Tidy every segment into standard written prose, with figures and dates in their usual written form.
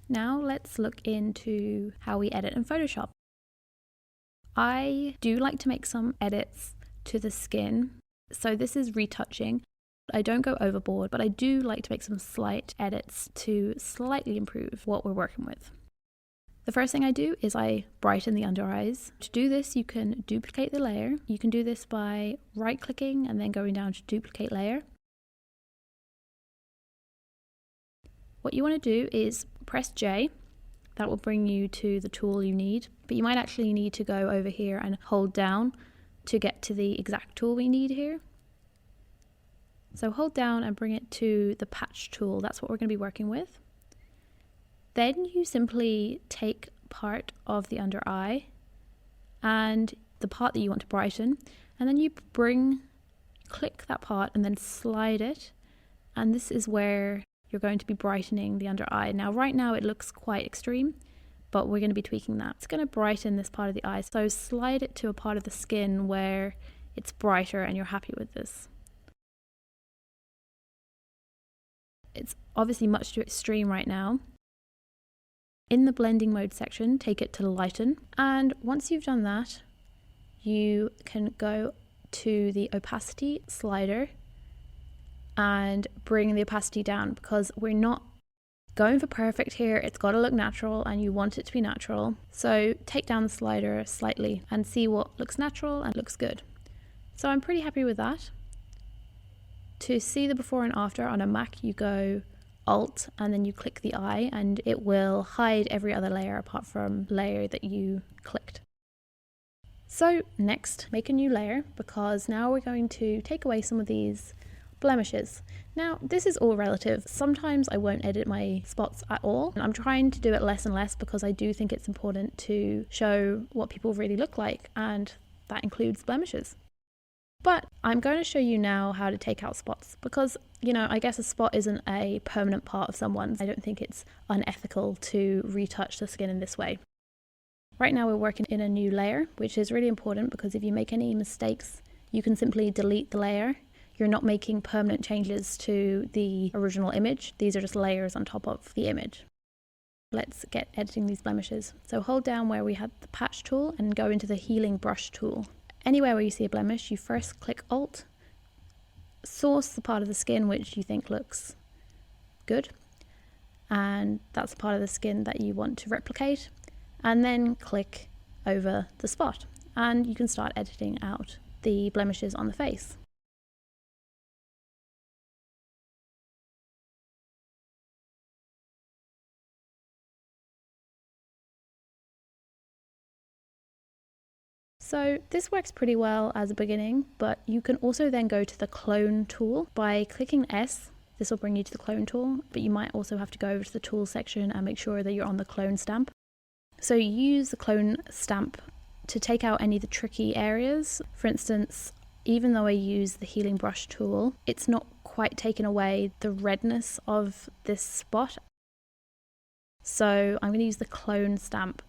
Now let's look into how we edit in Photoshop. I do like to make some edits to the skin. So this is retouching. I don't go overboard, but I do like to make some slight edits to slightly improve what we're working with. The first thing I do is I brighten the under eyes. To do this, you can duplicate the layer. You can do this by right-clicking and then going down to duplicate layer. What you want to do is press J. That will bring you to the tool you need, but you might actually need to go over here and hold down to get to the exact tool we need here. So hold down and bring it to the patch tool. That's what we're going to be working with. Then you simply take part of the under eye and the part that you want to brighten, and then you click that part and then slide it, and this is where you're going to be brightening the under eye. Now right now it looks quite extreme, but we're going to be tweaking that. It's going to brighten this part of the eye, so slide it to a part of the skin where it's brighter and you're happy with this. It's obviously much too extreme right now. In the blending mode section, take it to lighten, and once you've done that, you can go to the opacity slider and bring the opacity down, because we're not going for perfect here. It's got to look natural and you want it to be natural. So take down the slider slightly and see what looks natural and looks good. So I'm pretty happy with that. To see the before and after on a Mac, you go Alt and then you click the eye and it will hide every other layer apart from the layer that you clicked. So next, make a new layer, because now we're going to take away some of these blemishes. Now this is all relative. Sometimes I won't edit my spots at all. I'm trying to do it less and less because I do think it's important to show what people really look like, and that includes blemishes. But I'm going to show you now how to take out spots, because, you know, I guess a spot isn't a permanent part of someone. I don't think it's unethical to retouch the skin in this way. Right now we're working in a new layer, which is really important because if you make any mistakes, you can simply delete the layer. You're not making permanent changes to the original image. These are just layers on top of the image. Let's get editing these blemishes. So hold down where we had the patch tool and go into the healing brush tool. Anywhere where you see a blemish, you first click Alt, source the part of the skin which you think looks good, and that's the part of the skin that you want to replicate, and then click over the spot, and you can start editing out the blemishes on the face. So this works pretty well as a beginning, but you can also then go to the clone tool by clicking S. This will bring you to the clone tool, but you might also have to go over to the tool section and make sure that you're on the clone stamp. So you use the clone stamp to take out any of the tricky areas. For instance, even though I use the healing brush tool, it's not quite taken away the redness of this spot. So I'm going to use the clone stamp.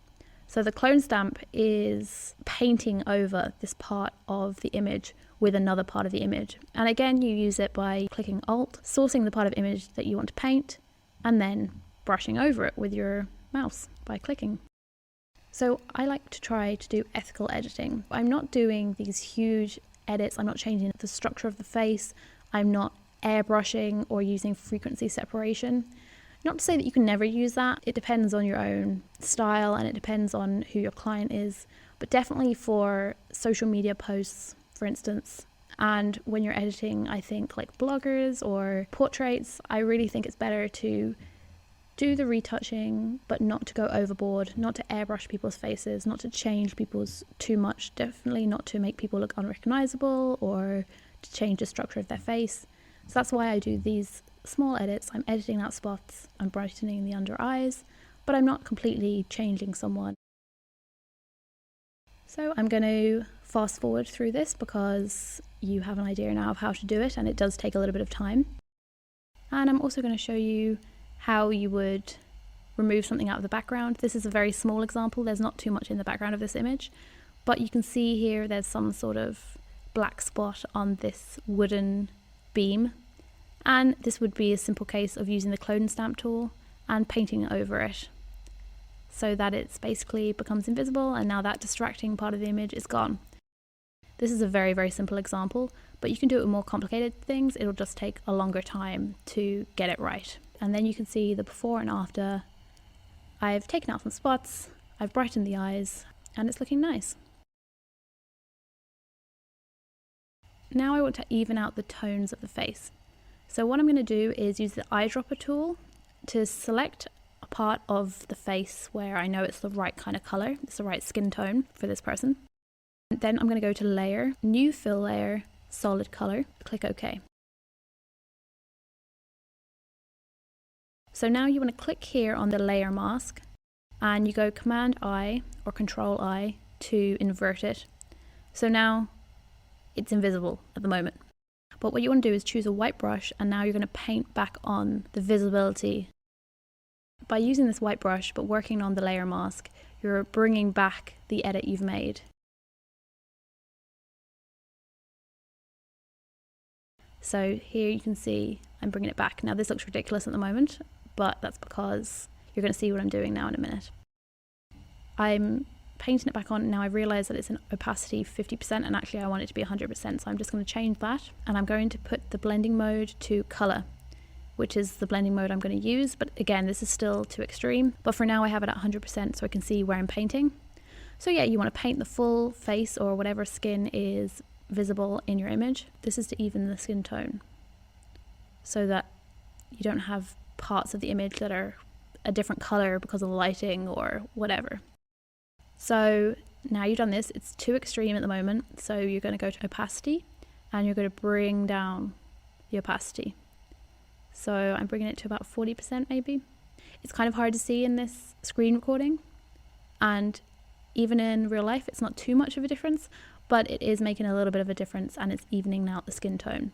So the clone stamp is painting over this part of the image with another part of the image. And again, you use it by clicking Alt, sourcing the part of image that you want to paint, and then brushing over it with your mouse by clicking. So I like to try to do ethical editing. I'm not doing these huge edits. I'm not changing the structure of the face. I'm not airbrushing or using frequency separation. Not to say that you can never use that. It depends on your own style and it depends on who your client is. But definitely for social media posts, for instance, and when you're editing, I think like bloggers or portraits, I really think it's better to do the retouching, but not to go overboard, not to airbrush people's faces, not to change people's too much, definitely not to make people look unrecognizable or to change the structure of their face. So that's why I do these small edits. I'm editing out spots, I'm brightening the under eyes, but I'm not completely changing someone. So I'm going to fast forward through this because you have an idea now of how to do it, and it does take a little bit of time. And I'm also going to show you how you would remove something out of the background. This is a very small example. There's not too much in the background of this image, but you can see here there's some sort of black spot on this wooden beam. And this would be a simple case of using the clone stamp tool and painting over it so that it's basically becomes invisible, and now that distracting part of the image is gone. This is a very, very simple example, but you can do it with more complicated things. It'll just take a longer time to get it right. And then you can see the before and after. I've taken out some spots, I've brightened the eyes, and it's looking nice. Now I want to even out the tones of the face. So what I'm going to do is use the eyedropper tool to select a part of the face where I know it's the right kind of color, it's the right skin tone for this person. And then I'm going to go to Layer, New Fill Layer, Solid Color, click OK. So now you want to click here on the layer mask and you go Command I or Control I to invert it. So now it's invisible at the moment. But what you want to do is choose a white brush, and now you're going to paint back on the visibility. By using this white brush but working on the layer mask, you're bringing back the edit you've made. So here you can see I'm bringing it back. Now this looks ridiculous at the moment, but that's because you're going to see what I'm doing now in a minute. I'm painting it back on. Now I realize that it's an opacity 50% and actually I want it to be 100%, so I'm just going to change that, and I'm going to put the blending mode to color, which is the blending mode I'm going to use, but again this is still too extreme, but for now I have it at 100% so I can see where I'm painting. So yeah, you want to paint the full face or whatever skin is visible in your image. This is to even the skin tone so that you don't have parts of the image that are a different color because of the lighting or whatever. So now you've done this, it's too extreme at the moment, so you're going to go to opacity and you're going to bring down the opacity. So I'm bringing it to about 40% maybe. It's kind of hard to see in this screen recording, and even in real life it's not too much of a difference, but it is making a little bit of a difference and it's evening out the skin tone.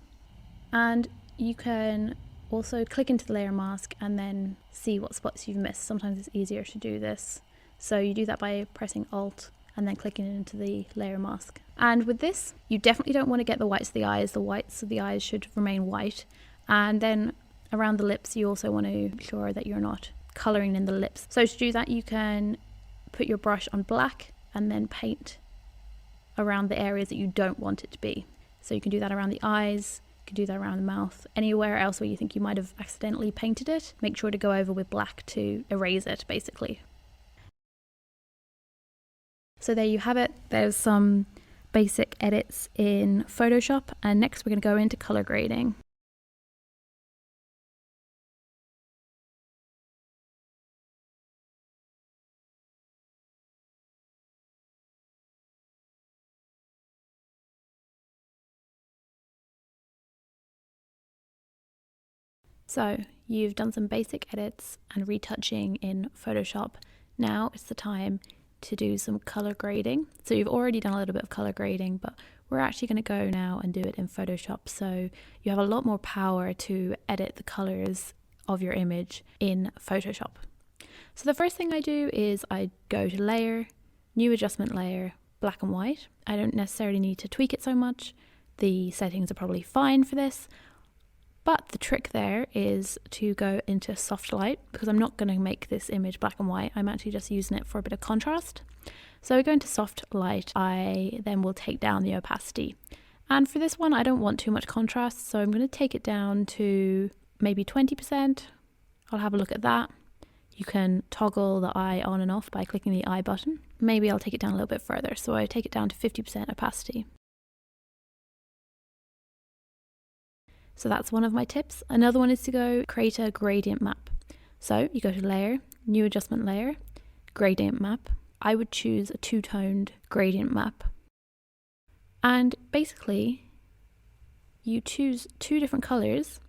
And you can also click into the layer mask and then see what spots you've missed. Sometimes it's easier to do this. So you do that by pressing Alt and then clicking into the layer mask. And with this, you definitely don't want to get the whites of the eyes. The whites of the eyes should remain white. And then around the lips, you also want to ensure that you're not coloring in the lips. So to do that, you can put your brush on black and then paint around the areas that you don't want it to be. So you can do that around the eyes, you can do that around the mouth, anywhere else where you think you might have accidentally painted it. Make sure to go over with black to erase it, basically. So there you have it. There's some basic edits in Photoshop, and next we're going to go into color grading. So you've done some basic edits and retouching in Photoshop. Now it's the time to do some color grading. So you've already done a little bit of color grading, but we're actually going to go now and do it in Photoshop. So you have a lot more power to edit the colors of your image in Photoshop. So the first thing I do is I go to Layer, New Adjustment Layer, Black and White. I don't necessarily need to tweak it so much. The settings are probably fine for this. But the trick there is to go into soft light, because I'm not going to make this image black and white. I'm actually just using it for a bit of contrast. So I go into soft light. I then will take down the opacity. And for this one, I don't want too much contrast, so I'm going to take it down to maybe 20%. I'll have a look at that. You can toggle the eye on and off by clicking the eye button. Maybe I'll take it down a little bit further. So I take it down to 50% opacity. So that's one of my tips. Another one is to go create a gradient map. So you go to Layer, New Adjustment Layer, Gradient Map. I would choose a two-toned gradient map. And basically, you choose two different colors.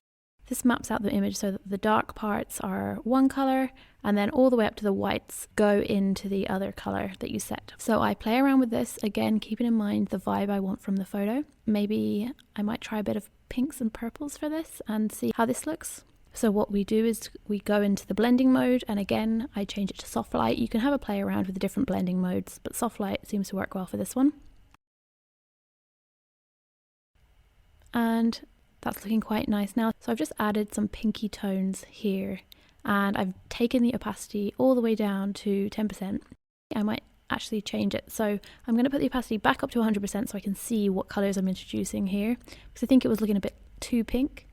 This maps out the image so that the dark parts are one color, and then all the way up to the whites go into the other color that you set. So I play around with this, again, keeping in mind the vibe I want from the photo. Maybe I might try a bit of pinks and purples for this and see how this looks. So what we do is we go into the blending mode, and again, I change it to soft light. You can have a play around with the different blending modes, but soft light seems to work well for this one. And that's looking quite nice now. So I've just added some pinky tones here, and I've taken the opacity all the way down to 10%. I might actually change it. So I'm going to put the opacity back up to 100% so I can see what colours I'm introducing here, because I think it was looking a bit too pink.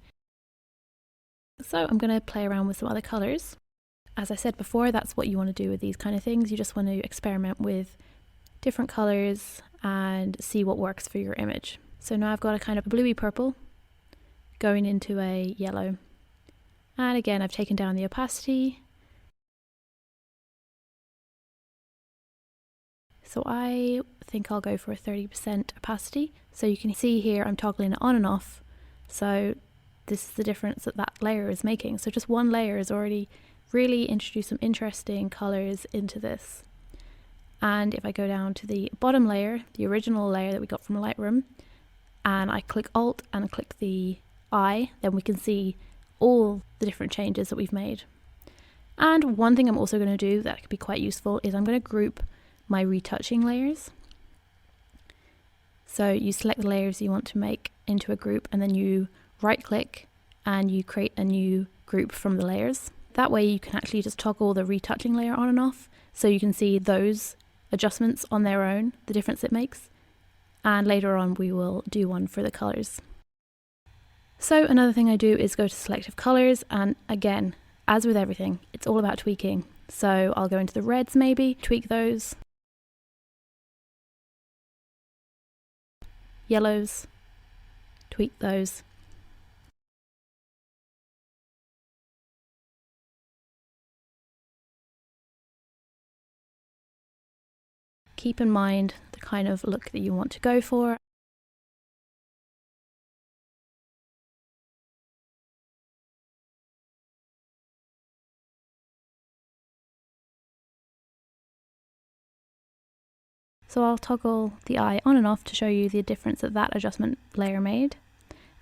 So I'm going to play around with some other colours. As I said before, that's what you want to do with these kind of things. You just want to experiment with different colours and see what works for your image. So now I've got a kind of bluey purple going into a yellow. And again, I've taken down the opacity. So I think I'll go for a 30% opacity. So you can see here I'm toggling it on and off. So this is the difference that that layer is making. So just one layer has already really introduced some interesting colours into this. And if I go down to the bottom layer, the original layer that we got from Lightroom, and I click Alt and click the eye, then we can see all the different changes that we've made. And one thing I'm also going to do that could be quite useful is I'm going to group my retouching layers. So you select the layers you want to make into a group, and then you right click and you create a new group from the layers. That way you can actually just toggle the retouching layer on and off, so you can see those adjustments on their own, the difference it makes. And later on we will do one for the colours. So another thing I do is go to selective colours, and again, as with everything, it's all about tweaking. So I'll go into the reds maybe, tweak those. Yellows, tweak those. Keep in mind the kind of look that you want to go for. So I'll toggle the eye on and off to show you the difference that that adjustment layer made.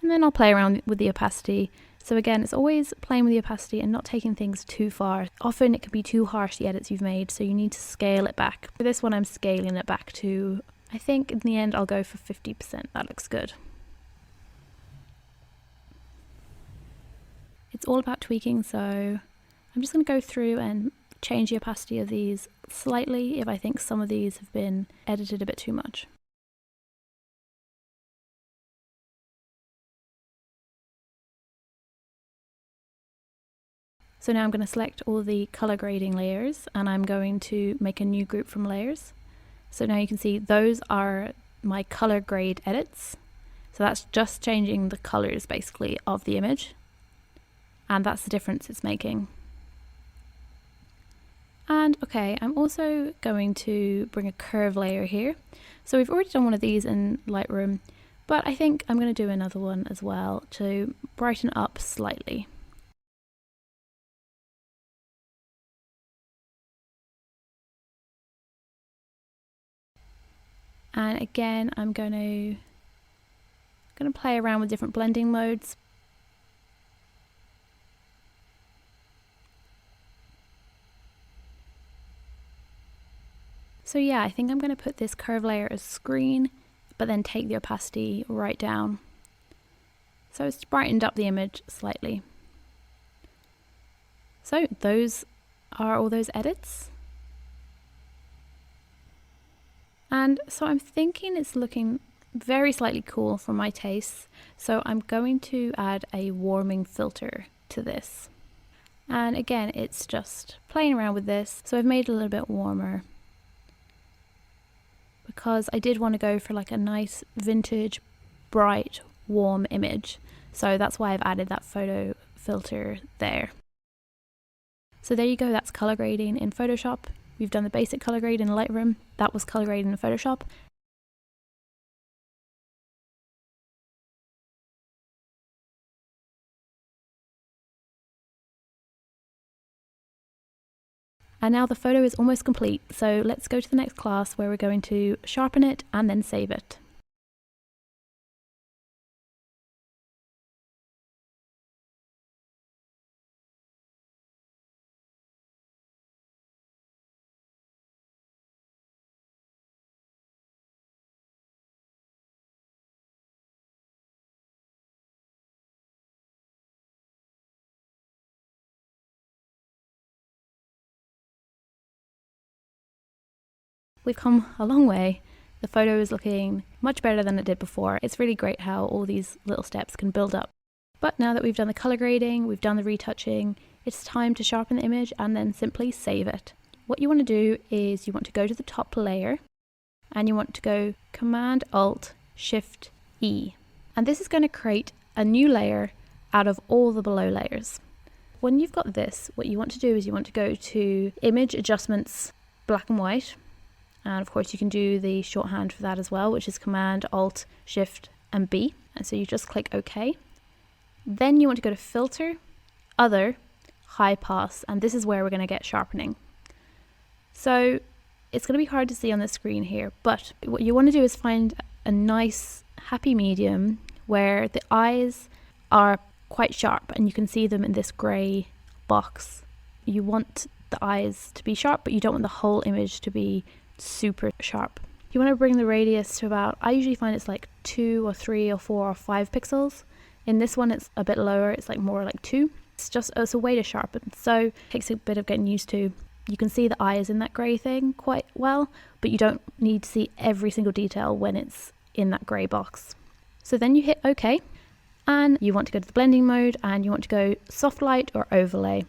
And then I'll play around with the opacity. So again, it's always playing with the opacity and not taking things too far. Often it can be too harsh, the edits you've made, so you need to scale it back. For this one, I'm scaling it back to, I think in the end I'll go for 50%. That looks good. It's all about tweaking, so I'm just going to go through and change the opacity of these slightly if I think some of these have been edited a bit too much. So now I'm going to select all the color grading layers, and I'm going to make a new group from layers. So now you can see those are my color grade edits. So that's just changing the colors basically of the image, and that's the difference it's making. And okay, I'm also going to bring a curve layer here. So we've already done one of these in Lightroom, but I think I'm going to do another one as well to brighten up slightly. And again, I'm going to play around with different blending modes. So yeah, I think I'm going to put this curve layer as screen, but then take the opacity right down. So it's brightened up the image slightly. So those are all those edits. And so I'm thinking it's looking very slightly cool for my tastes. So I'm going to add a warming filter to this. And again, it's just playing around with this. So I've made it a little bit warmer, because I did want to go for like a nice vintage, bright, warm image. So that's why I've added that photo filter there. So there you go, that's color grading in Photoshop. We've done the basic color grade in Lightroom. That was color grading in Photoshop. And now the photo is almost complete. So let's go to the next class where we're going to sharpen it and then save it. we've come a long way. The photo is looking much better than it did before. It's really great how all these little steps can build up. But now that we've done the color grading, we've done the retouching, it's time to sharpen the image and then simply save it. What you want to do is you want to go to the top layer and you want to go Command Alt Shift E. And this is going to create a new layer out of all the below layers. When you've got this, what you want to do is you want to go to Image Adjustments, Black and White. And of course you can do the shorthand for that as well, which is Command Alt Shift and B. And so you just click OK. Then you want to go to Filter, Other, High Pass, and this is where we're going to get sharpening. So it's going to be hard to see on the screen here, but what you want to do is find a nice happy medium where the eyes are quite sharp and you can see them in this grey box. You want the eyes to be sharp, but you don't want the whole image to be super sharp. You want to bring the radius to about, I usually find it's like 2 or 3 or 4 or 5 pixels. In this one it's a bit lower, it's like more like 2. It's a way to sharpen, so it takes a bit of getting used to. You can see the eyes in that grey thing quite well, but you don't need to see every single detail when it's in that grey box. So then you hit OK, and you want to go to the blending mode and you want to go soft light or overlay.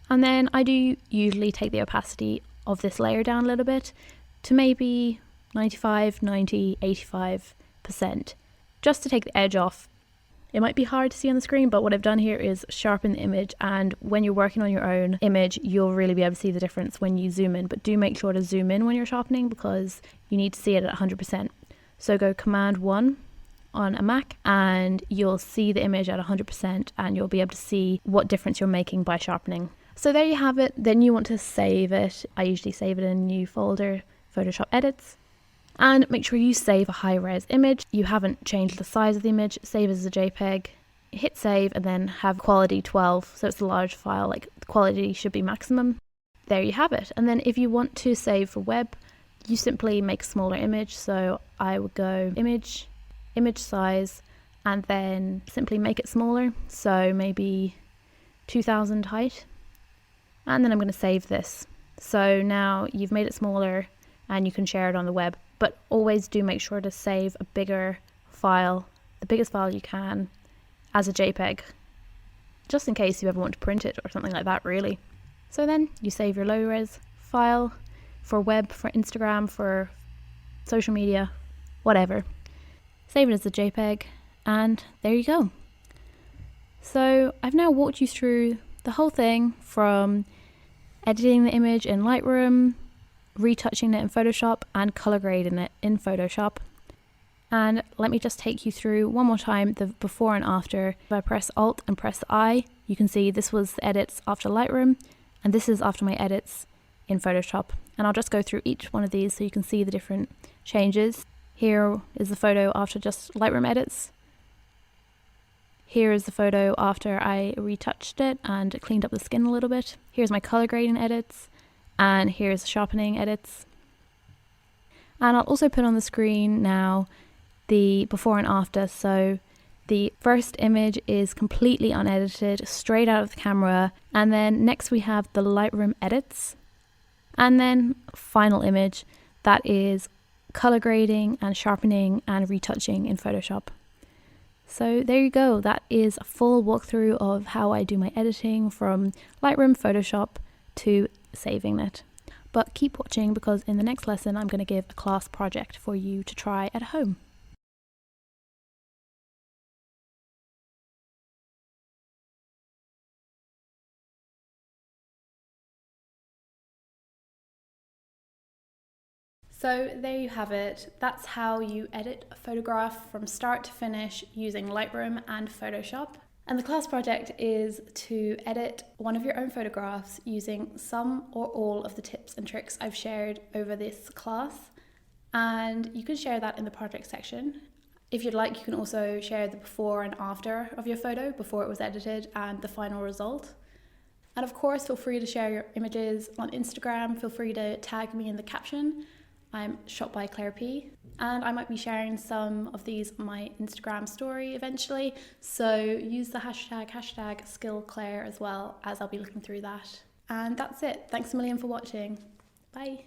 And then I do usually take the opacity of this layer down a little bit to maybe 95, 90, 85%, just to take the edge off. It might be hard to see on the screen, but what I've done here is sharpen the image, and when you're working on your own image, you'll really be able to see the difference when you zoom in. But do make sure to zoom in when you're sharpening because you need to see it at 100%. So go Command 1 on a Mac and you'll see the image at 100% and you'll be able to see what difference you're making by sharpening. So there you have it. Then you want to save it. I usually save it in a new folder, Photoshop Edits. And make sure you save a high-res image. You haven't changed the size of the image, save as a JPEG, hit save, and then have quality 12, so it's a large file, like the quality should be maximum. There you have it. And then if you want to save for web, you simply make a smaller image, so I would go image size, and then simply make it smaller, so maybe 2000 height. And then I'm going to save this. So now you've made it smaller and you can share it on the web. But always do make sure to save a bigger file, the biggest file you can, as a JPEG, just in case you ever want to print it or something like that, really. So then you save your low-res file for web, for Instagram, for social media, whatever. Save it as a JPEG, and there you go. So I've now walked you through the whole thing from editing the image in Lightroom, retouching it in Photoshop, and color grading it in Photoshop. And let me just take you through one more time the before and after. If I press Alt and press I, you can see this was the edits after Lightroom, and this is after my edits in Photoshop. And I'll just go through each one of these so you can see the different changes. Here is the photo after just Lightroom edits. Here is the photo after I retouched it and cleaned up the skin a little bit. Here's my color grading edits. And here's the sharpening edits. And I'll also put on the screen now the before and after. So the first image is completely unedited, straight out of the camera. And then next we have the Lightroom edits. And then final image, that is color grading and sharpening and retouching in Photoshop. So there you go. That is a full walkthrough of how I do my editing from Lightroom, Photoshop to saving it. But keep watching because in the next lesson I'm going to give a class project for you to try at home. So there you have it. That's how you edit a photograph from start to finish using Lightroom and Photoshop. And the class project is to edit one of your own photographs using some or all of the tips and tricks I've shared over this class. And you can share that in the project section. If you'd like, you can also share the before and after of your photo, before it was edited, and the final result. And of course, feel free to share your images on Instagram. Feel free to tag me in the caption. I'm Shot by Claire P. And I might be sharing some of these on my Instagram story eventually. So use the hashtag #SkillClaire as well, as I'll be looking through that. And that's it. Thanks a million for watching. Bye.